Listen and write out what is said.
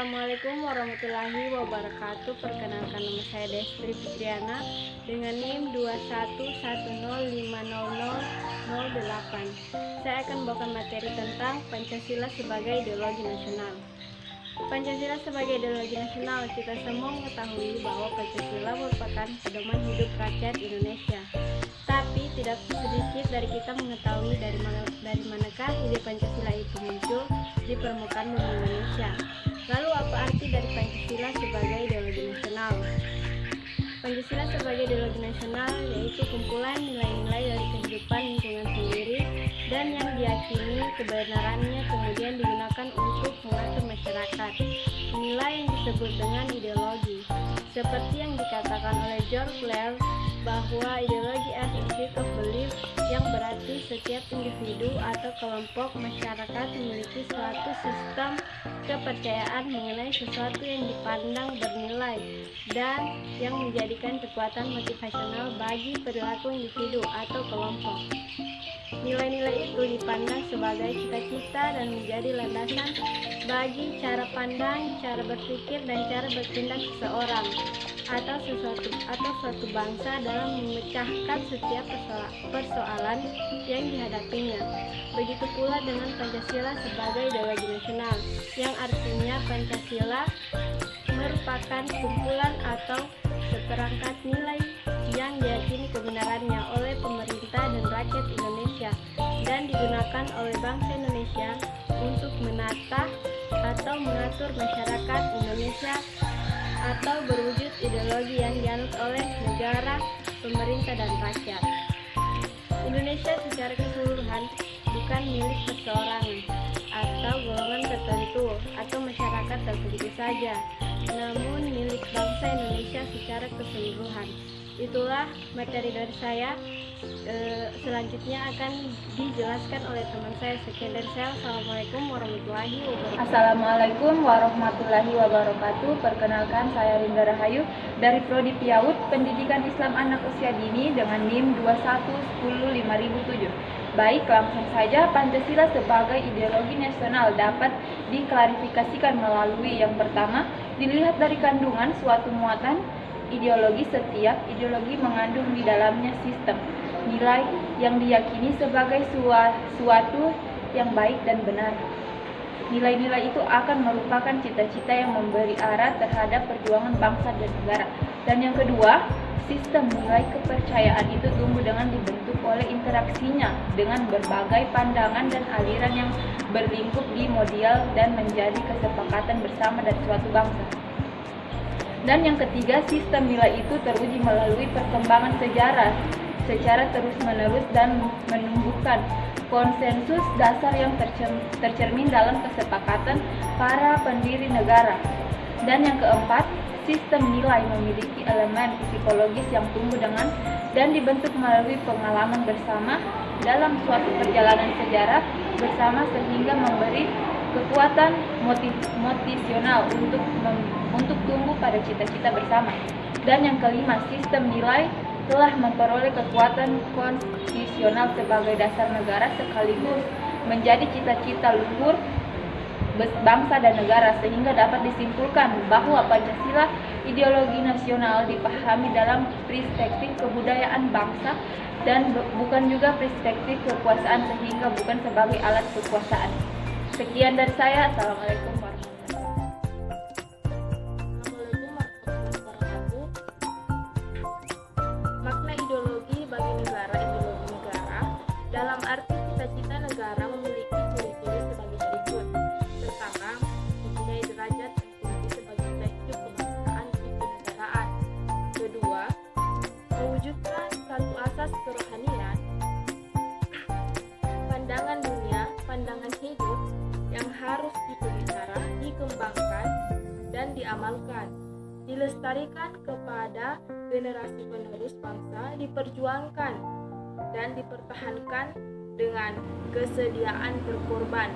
Assalamualaikum warahmatullahi wabarakatuh. Perkenalkan, nama saya Destri Fitriana dengan NIM 211050008. Saya akan membawakan materi tentang Pancasila sebagai ideologi nasional. Pancasila sebagai ideologi nasional, kita semua mengetahui bahwa Pancasila merupakan pedoman hidup rakyat Indonesia. Tapi tidak sedikit dari kita mengetahui dari manakah ide Pancasila itu muncul di permukaan bumi Indonesia. Lalu apa arti dari Pancasila sebagai ideologi nasional? Pancasila sebagai ideologi nasional yaitu kumpulan nilai-nilai dari kehidupan lingkungan sendiri dan yang diyakini kebenarannya kemudian digunakan untuk mengatur masyarakat. Nilai yang disebut dengan ideologi, seperti yang dikatakan oleh George Blair bahwa ideologi as a set of belief, yang berarti setiap individu atau kelompok masyarakat memiliki suatu sistem kepercayaan mengenai sesuatu yang dipandang bernilai dan yang menjadikan kekuatan motivasional bagi perilaku individu atau kelompok. Nilai-nilai itu dipandang sebagai cita-cita dan menjadi landasan bagi cara pandang, cara berpikir, dan cara bertindak seseorang atau suatu bangsa dalam memecahkan setiap persoalan yang dihadapinya. Begitu pula dengan Pancasila sebagai ideologi nasional, yang artinya Pancasila merupakan kumpulan atau seperangkat nilai yang diyakini kebenarannya oleh pemerintah dan rakyat Indonesia dan digunakan oleh bangsa Indonesia untuk menata atau mengatur masyarakat Indonesia atau berwujud ideologi yang dianut oleh negara, pemerintah, dan rakyat. Indonesia secara keseluruhan bukan milik perseorangan atau golongan tertentu atau masyarakat tertentu saja, namun milik bangsa Indonesia secara keseluruhan. Itulah materi dari saya. Selanjutnya akan dijelaskan oleh teman saya. Sekian dari saya. Assalamualaikum warahmatullahi wabarakatuh. Assalamualaikum warahmatullahi wabarakatuh. Perkenalkan, saya Rinda Rahayu dari Prodi PIAUD Pendidikan Islam Anak Usia Dini dengan NIM 21105.007. Baik, langsung saja. Pancasila sebagai ideologi nasional dapat diklarifikasikan melalui yang pertama, dilihat dari kandungan suatu muatan ideologi. Setiap ideologi mengandung di dalamnya sistem nilai yang diyakini sebagai suatu yang baik dan benar. Nilai-nilai itu akan merupakan cita-cita yang memberi arah terhadap perjuangan bangsa dan negara. Dan yang kedua, sistem nilai kepercayaan itu tumbuh dengan dibentuk oleh interaksinya dengan berbagai pandangan dan aliran yang berlingkup di model dan menjadi kesepakatan bersama dari suatu bangsa. Dan yang ketiga, sistem nilai itu teruji melalui perkembangan sejarah secara terus-menerus dan menumbuhkan konsensus dasar yang tercermin dalam kesepakatan para pendiri negara. Dan yang keempat, sistem nilai memiliki elemen psikologis yang tumbuh dengan dan dibentuk melalui pengalaman bersama dalam suatu perjalanan sejarah bersama sehingga memberi kekuatan motivasional untuk tumbuh pada cita-cita bersama. Dan yang kelima, sistem nilai telah memperoleh kekuatan konstitusional sebagai dasar negara sekaligus menjadi cita-cita luhur bangsa dan negara, sehingga dapat disimpulkan bahwa Pancasila ideologi nasional dipahami dalam perspektif kebudayaan bangsa dan bukan juga perspektif kekuasaan, sehingga bukan sebagai alat kekuasaan. Sekian dari saya. Assalamualaikum warahmatullahi wabarakatuh. Makna ideologi bagi negara. Ideologi negara dalam arti cita-cita negara memiliki ciri-ciri sebagai berikut. Pertama, mempunyai derajat yang tinggi sebagai prinsip kebangsaan dan kenegaraan. Kedua, mewujudkan satu asas kerohanian, pandangan dunia, pandangan hidup yang harus dipelihara, dikembangkan, dan diamalkan, dilestarikan kepada generasi penerus bangsa, diperjuangkan dan dipertahankan dengan kesediaan berkorban